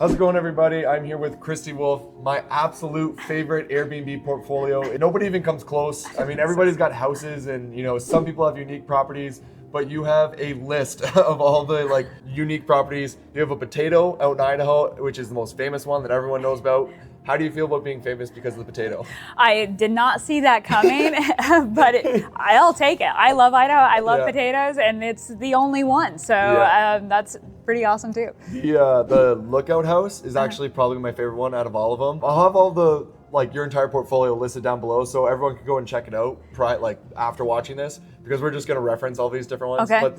How's it going, everybody? I'm here with Christy Wolf, my absolute favorite Airbnb portfolio. Nobody even comes close. I mean, everybody's got houses and, some people have unique properties, but you have a list of all the unique properties. You have a potato out in Idaho, which is the most famous one that everyone knows about. How do you feel about being famous because of the potato? I did not see that coming, but I'll take it. I love Idaho. I love potatoes, and it's the only one. So that's pretty awesome too. The Lookout House is actually probably my favorite one out of all of them. I'll have all the your entire portfolio listed down below, so everyone can go and check it out after watching this, because we're just going to reference all these different ones. Okay. But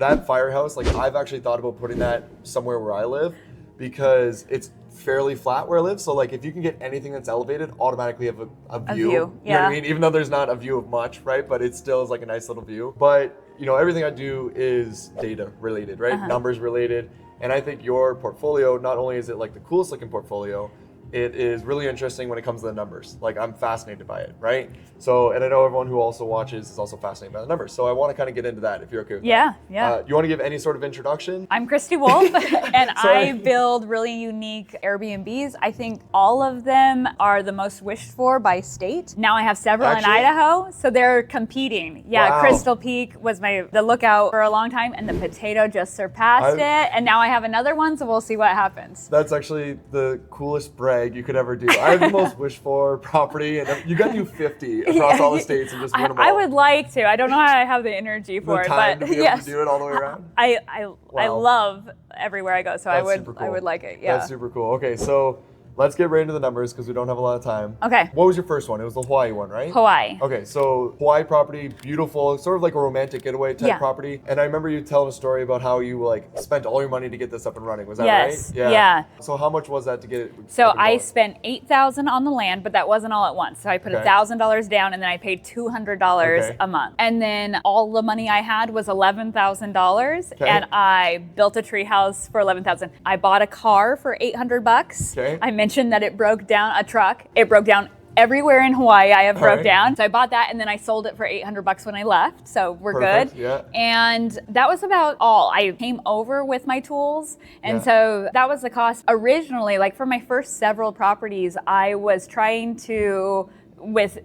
that firehouse, I've actually thought about putting that somewhere where I live, because it's fairly flat where I live. So if you can get anything that's elevated, automatically have a view. You know what I mean? Even though there's not a view of much, right? But it still is a nice little view. But everything I do is data related, right? Numbers related. And I think your portfolio, not only is it the coolest looking portfolio, it is really interesting when it comes to the numbers. I'm fascinated by it, right? So, and I know everyone who also watches is also fascinated by the numbers. So I want to kind of get into that, if you're okay with that. Yeah. You want to give any sort of introduction? I'm Christy Wolf, and I build really unique Airbnbs. I think all of them are the most wished for by state. Now I have several in Idaho, so they're competing. Yeah, wow. Crystal Peak was the lookout for a long time, and the potato just surpassed it. And now I have another one, so we'll see what happens. That's actually the coolest brag you could ever do. I have the most wished for property, and you got to do 50 across all the states and just win them all. I would like to. I don't know how I have the energy for it, but to be able to do it all the way around. I love everywhere I go, so I would like it. Yeah, that's super cool. Okay, so let's get right into the numbers because we don't have a lot of time. Okay. What was your first one? It was the Hawaii one, right? Hawaii. Okay, so Hawaii property, beautiful, sort of like a romantic getaway type property. And I remember you telling a story about how you spent all your money to get this up and running. Was that right? Yeah. So how much was that to get it? So I spent $8,000 on the land, but that wasn't all at once. So I put $1,000 down, and then I paid $200 a month. And then all the money I had was $11,000, and I built a treehouse for $11,000. I bought a car for $800. Okay. I mentioned that it broke down, a truck. It broke down everywhere in Hawaii I have broke down. So I bought that, and then I sold it for $800 when I left. So we're good. Yeah. And that was about all. I came over with my tools. And so that was the cost. Originally, for my first several properties, I was trying to, with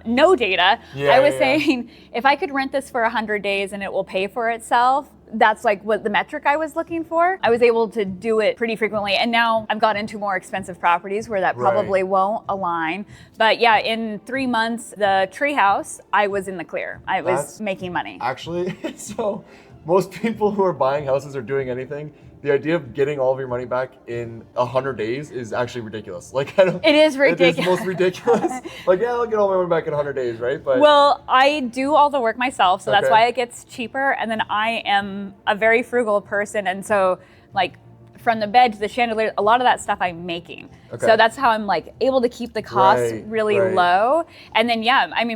no data, I was saying, if I could rent this for 100 days and it will pay for itself, that's what the metric I was looking for. I was able to do it pretty frequently. And now I've got into more expensive properties where that probably won't align. But yeah, in 3 months, the treehouse, I was in the clear. I was making money. Actually, so most people who are buying houses or doing anything, the idea of getting all of your money back in 100 days is actually ridiculous. It is ridiculous. It is the most ridiculous. I'll get all my money back in 100 days, right? But well, I do all the work myself, so that's why it gets cheaper. And then I am a very frugal person, and so from the bed to the chandelier, a lot of that stuff I'm making. So that's how I'm able to keep the costs really low. And then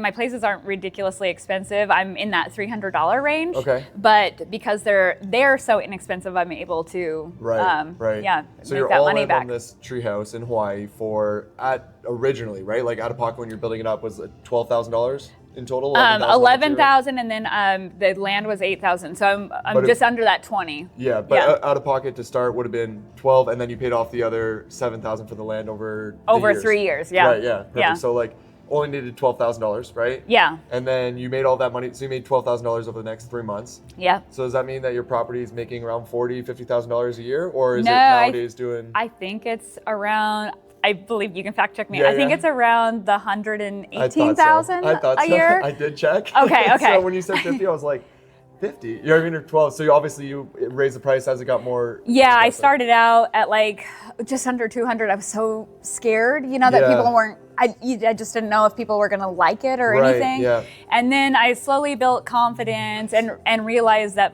my places aren't ridiculously expensive. I'm in that $300 range. But because they're so inexpensive, I'm able to so make you're that all money in back. on this treehouse in Hawaii originally, right? Out of pocket when you're building it up was $12,000 in total. 11,000, and then the land was 8,000. So I'm just under that 20. Yeah, but out of pocket to start would have been 12, and then you paid off the other 7,000 for the land over 3 years. Yeah. Right. Yeah. Perfect. Yeah. So only needed $12,000, right? Yeah. And then you made all that money, so you made $12,000 over the next 3 months. Yeah. So does that mean that your property is making around $40,000, $50,000 a year, or is it nowadays doing? I think it's around. I believe you can fact check me. I think it's around the 118,000 a year. I did check. Okay. So when you said 50, I was like, 50? You're even at 12. So you raised the price as it got more. Yeah, I started out at just under 200. I was so scared, that people weren't. I just didn't know if people were going to like it or anything. Yeah. And then I slowly built confidence and realized that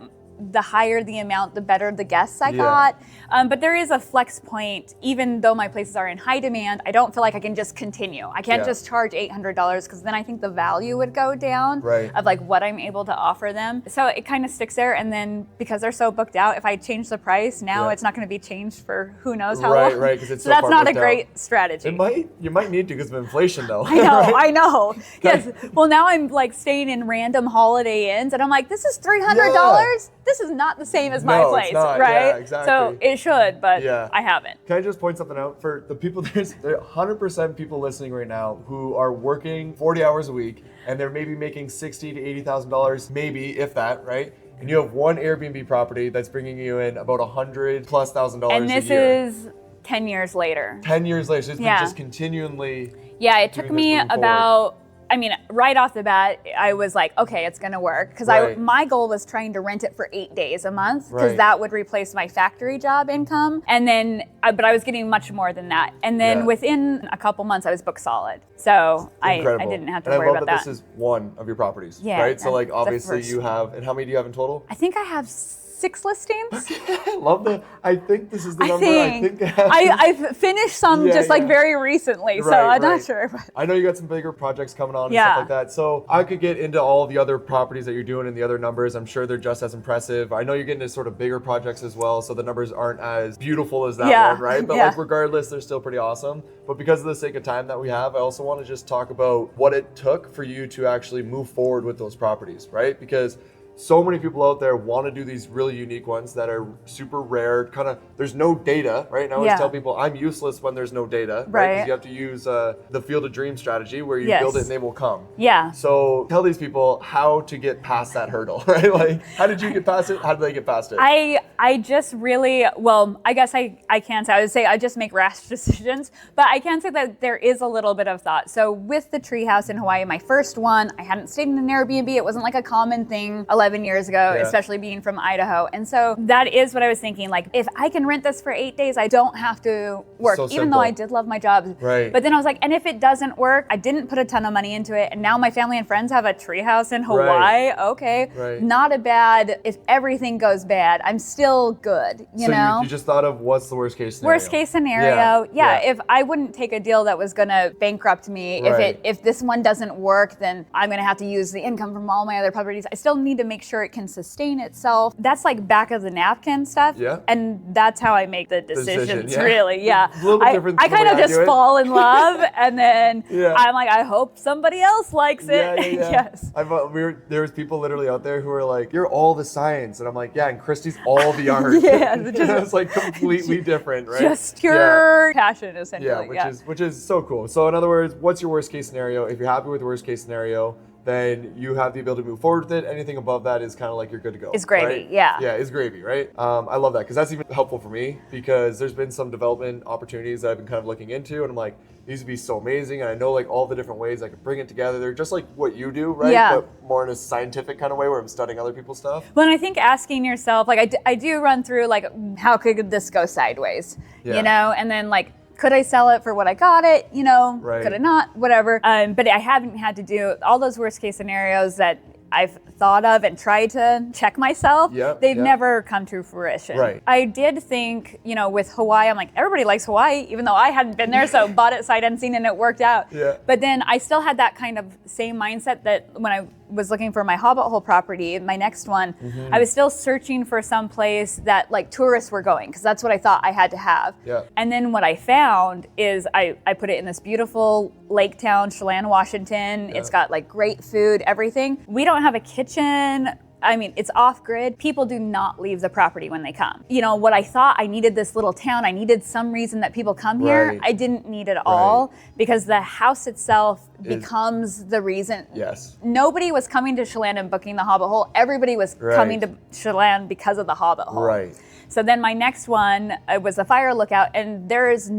the higher the amount, the better the guests I got. But there is a flex point. Even though my places are in high demand, I don't feel like I can just continue. I can't just charge $800 because then I think the value would go down of what I'm able to offer them. So it kind of sticks there. And then because they're so booked out, if I change the price now, it's not going to be changed for who knows how long. Right, because it's so that's not a great strategy. You might need to because of inflation though. I know. Yes. Well, now I'm staying in random Holiday Inns, and I'm like, this is $300. this is not the same as my place, it's not. right? Yeah, exactly. So it should, but I haven't. Can I just point something out for the people? There are 100% people listening right now who are working 40 hours a week, and they're maybe making $60,000 to $80,000, maybe if that, right? And you have one Airbnb property that's bringing you in about $100,000+ a year. And this is 10 years later. 10 years later, so it's been just continually. Yeah, it took me about. I mean, right off the bat, I was like, okay, it's gonna work. Because my goal was trying to rent it for 8 days a month, because that would replace my factory job income. And then, but I was getting much more than that. And then within a couple months, I was booked solid. So I didn't have to worry about that. And I love that this is one of your properties, right? So like, obviously you have, and how many do you have in total? I think I have 6 listings. I love that. I think this is the number. I've finished some very recently, so I'm not sure. But. I know you got some bigger projects coming on and stuff like that. So I could get into all the other properties that you're doing and the other numbers. I'm sure they're just as impressive. I know you're getting into sort of bigger projects as well, so the numbers aren't as beautiful as that one, right? But like regardless, they're still pretty awesome. But because of the sake of time that we have, I also want to just talk about what it took for you to actually move forward with those properties, right? Because so many people out there want to do these really unique ones that are super rare, kind of, there's no data, right? And I always tell people I'm useless when there's no data, right? Because you have to use the field of dream strategy where you build it and they will come. Yeah. So tell these people how to get past that hurdle, right? Like, how did you get past it? How did they get past it? I just really, well, I guess I can't say, I would say I just make rash decisions, but I can say that there is a little bit of thought. So with the Treehouse in Hawaii, my first one, I hadn't stayed in an Airbnb. It wasn't like a common thing 11 years ago, especially being from Idaho. And so that is what I was thinking. Like, if I can rent this for 8 days, I don't have to work, even though I did love my job. Right. But then I was like, and if it doesn't work, I didn't put a ton of money into it. And now my family and friends have a treehouse in Hawaii. Okay. Not a bad, if everything goes bad, I'm still good, you know? You just thought of what's the worst case scenario? Worst case scenario. Yeah. If I wouldn't take a deal that was going to bankrupt me, if this one doesn't work, then I'm going to have to use the income from all my other properties. I still need to make sure it can sustain itself. That's like back of the napkin stuff. Yeah. And that's how I make the decisions, really. Yeah. A little bit different. I kind of just fall in love, and then I'm like, I hope somebody else likes it. Yes. There was people literally out there who were like, you're all the science. And I'm like, yeah, and Christy's all the art. It's like completely different, right? Just pure passion, essentially. Which is so cool. So in other words, what's your worst case scenario? If you're happy with the worst case scenario, then you have the ability to move forward with it. Anything above that is kind of like you're good to go. It's gravy, right? Yeah, it's gravy, right? I love that because that's even helpful for me because there's been some development opportunities that I've been kind of looking into, and I'm like, these would be so amazing, and I know like all the different ways I could bring it together. They're just like what you do, right? Yeah. But more in a scientific kind of way where I'm studying other people's stuff. Well, and I think asking yourself, like I do run through like, how could this go sideways? You know, and then like, could I sell it for what I got it? You know, could I not? Whatever. But I haven't had to do all those worst case scenarios that I've thought of and tried to check myself. They've never come to fruition. Right. I did think, you know, with Hawaii, I'm like, everybody likes Hawaii, even though I hadn't been there, so bought it sight unseen and it worked out. But then I still had that kind of same mindset that when I was looking for my Hobbit Hole property, my next one, I was still searching for some place that like tourists were going, because that's what I thought I had to have. And then what I found is I put it in this beautiful lake town, Chelan, Washington. It's got like great food, everything. We don't have a kitchen. I mean, it's off grid. People do not leave the property when they come. You know, what I thought I needed this little town, I needed some reason that people come here. I didn't need it all because the house itself becomes the reason. Nobody was coming to Chelan and booking the Hobbit Hole. Everybody was coming to Chelan because of the Hobbit Hole. So then my next one was a fire lookout, and there is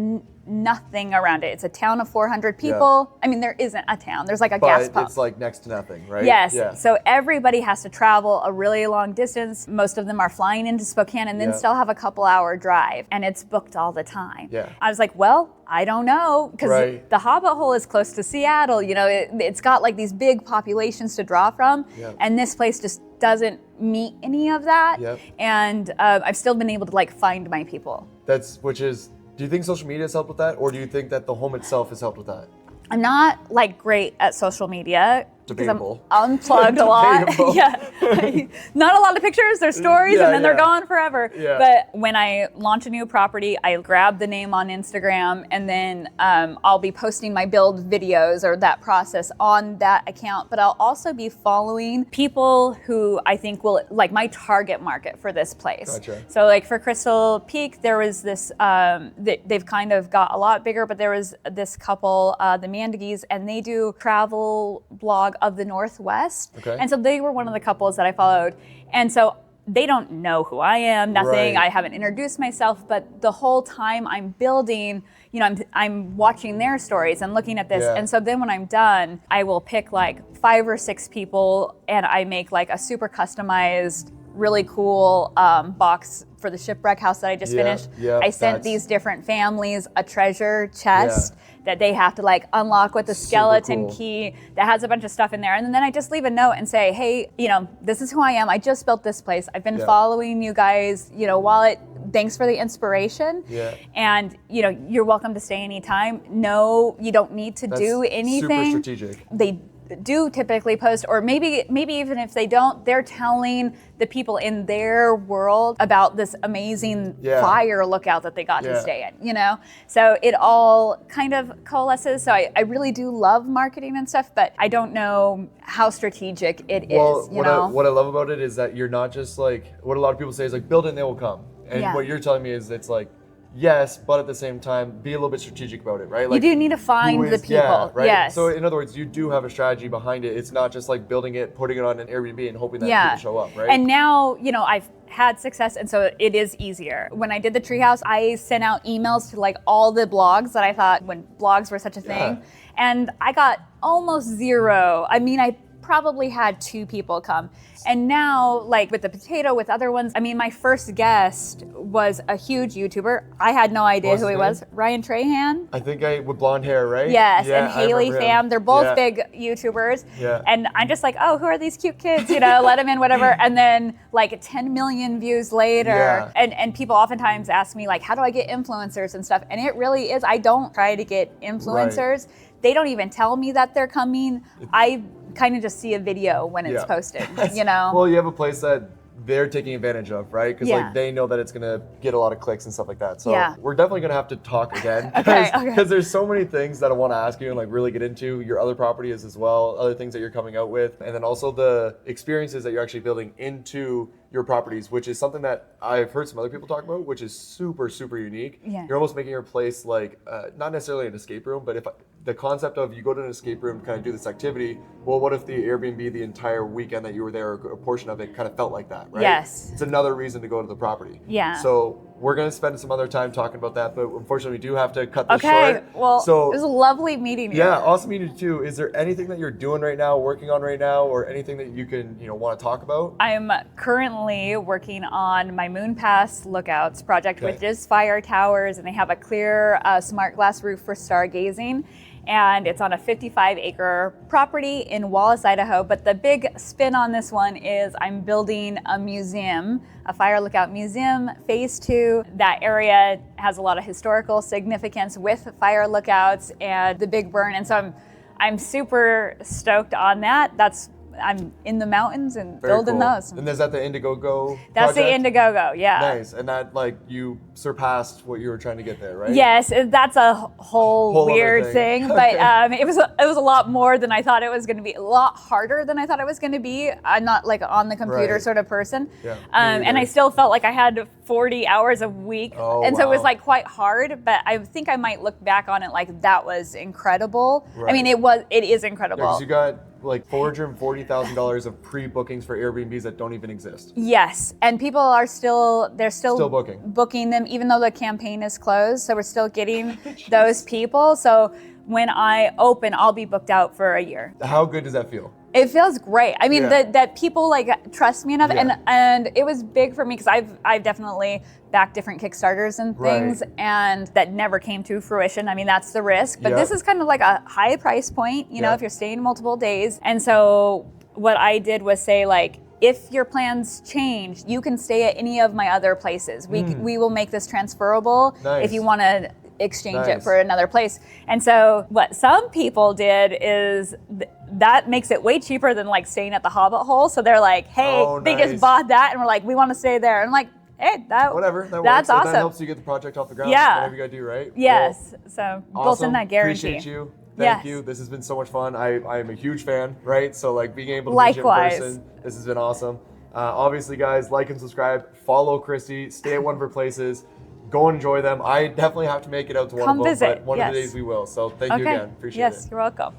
nothing around it. It's a town of 400 people. I mean, there isn't a town. There's like a gas pump. But it's like next to nothing, right? Yes. So everybody has to travel a really long distance. Most of them are flying into Spokane and then still have a couple hour drive, and it's booked all the time. I was like, well, I don't know, because the Hobbit Hole is close to Seattle. You know, it's got like these big populations to draw from, and this place just doesn't meet any of that. And I've still been able to like find my people. Do you think social media has helped with that, or do you think that the home itself has helped with that? I'm not like great at social media. Debatable. I'm unplugged a lot. Yeah. Not a lot of pictures, there's stories, and then they're gone forever. Yeah. But when I launch a new property, I grab the name on Instagram, and then I'll be posting my build videos or that process on that account. But I'll also be following people who I think will, like, my target market for this place. Gotcha. So like for Crystal Peak, there was this, they've kind of got a lot bigger, but there was this couple, the Mandagis, and they do travel blog of the Northwest. Okay. And so they were one of the couples that I followed. And so they don't know who I am, nothing. Right. I haven't introduced myself, but the whole time I'm building, you know, I'm watching their stories and looking at this. Yeah. And so then when I'm done, I will pick like 5 or 6 people, and I make like a super customized, really cool box for the shipwreck house that I just finished. Yeah, I sent these different families a treasure chest that they have to like unlock with a skeleton key that has a bunch of stuff in there. And then I just leave a note and say, hey, you know, this is who I am. I just built this place. I've been following you guys, you know, thanks for the inspiration. Yeah. And, you know, you're welcome to stay anytime. No, you don't need to do anything. Super strategic. They do typically post, or maybe even if they don't, they're telling the people in their world about this amazing fire lookout that they got to stay in, you know? So it all kind of coalesces. So I really do love marketing and stuff, but I don't know how strategic it is, you know? What I love about it is that you're not just like, what a lot of people say is like, build it and they will come. And what you're telling me is it's like, yes, but at the same time, be a little bit strategic about it, right? Like, you do need to find the people. Yeah, right? Yes. So in other words, you do have a strategy behind it. It's not just like building it, putting it on an Airbnb and hoping that people show up, right? And now, you know, I've had success, and so it is easier. When I did the Treehouse, I sent out emails to like all the blogs that I thought, when blogs were such a thing, and I got almost 0. I mean, I probably had 2 people come. And now, like with the potato, with other ones, I mean, my first guest was a huge YouTuber. I had no idea who he was. Ryan Trahan. I think with blonde hair, right? Yes, and Haley Pham. They're both big YouTubers. Yeah. And I'm just like, oh, who are these cute kids? You know, let them in, whatever. And then like 10 million views later, and people oftentimes ask me like, how do I get influencers and stuff? And it really is, I don't try to get influencers. Right. They don't even tell me that they're coming. I kind of just see a video when it's posted, you know? Well, you have a place that they're taking advantage of, right? Because like they know that it's gonna get a lot of clicks and stuff like that. So we're definitely gonna have to talk again. Because there's so many things that I want to ask you and like really get into your other properties as well, other things that you're coming out with, and then also the experiences that you're actually building into your properties, which is something that I've heard some other people talk about, which is super, super unique. Yeah. You're almost making your place like, not necessarily an escape room, but if the concept of you go to an escape room, kind of do this activity, well, what if the Airbnb, the entire weekend that you were there, or a portion of it kind of felt like that, right? Yes. It's another reason to go to the property. Yeah. So we're going to spend some other time talking about that, but unfortunately we do have to cut this short. short. Well, it was a lovely meeting you. Yeah, awesome meeting you too. Is there anything that you're doing right now, working on right now, or anything that you can, want to talk about? I'm currently working on my Moon Pass Lookouts project, which is fire towers, and they have a clear smart glass roof for stargazing. And it's on a 55-acre property in Wallace, Idaho. But the big spin on this one is I'm building a museum, a fire lookout museum, phase 2. That area has a lot of historical significance with fire lookouts and the big burn. And so I'm super stoked on that. I'm in the mountains and building those. And is that the Indiegogo That's project? the Indiegogo, yeah. Nice. And that, like, you surpassed what you were trying to get there, right? Yes, that's a whole weird thing. But it was a lot more than I thought it was going to be. A lot harder than I thought it was going to be. I'm not like on the computer sort of person. Yeah, and I still felt like I had 40 hours a week. Oh, and so it was like quite hard, but I think I might look back on it like that was incredible. Right. I mean, it is incredible. Yeah, 'cause you got like $440,000 of pre-bookings for Airbnbs that don't even exist. Yes, and people are still booking them even though the campaign is closed. So we're still getting those people. So when I open, I'll be booked out for a year. How good does that feel? It feels great. I mean, that people like trust me enough, and it was big for me because I've definitely backed different Kickstarters and things, and that never came to fruition. I mean, that's the risk. But this is kind of like a high price point, you know, if you're staying multiple days. And so what I did was say, like, if your plans change, you can stay at any of my other places. We will make this transferable if you want to exchange it for another place. And so what some people did is that makes it way cheaper than like staying at the Hobbit Hole. So they're like, hey, they just bought that, and we're like, we want to stay there. And I'm like, hey, that's works. awesome. That helps you get the project off the ground. Yeah. Whatever you gotta do, right? Yes. Well, so awesome. built in that guarantee. Appreciate you. Thank you. This has been so much fun. I am a huge fan, right? So like being able to meet you in person, this has been awesome. Obviously, guys, like and subscribe. Follow Christy. Stay at one of her places. Go and enjoy them. I definitely have to make it out to one of them, but one of the days we will. So thank you again. Appreciate it. Yes, you're welcome.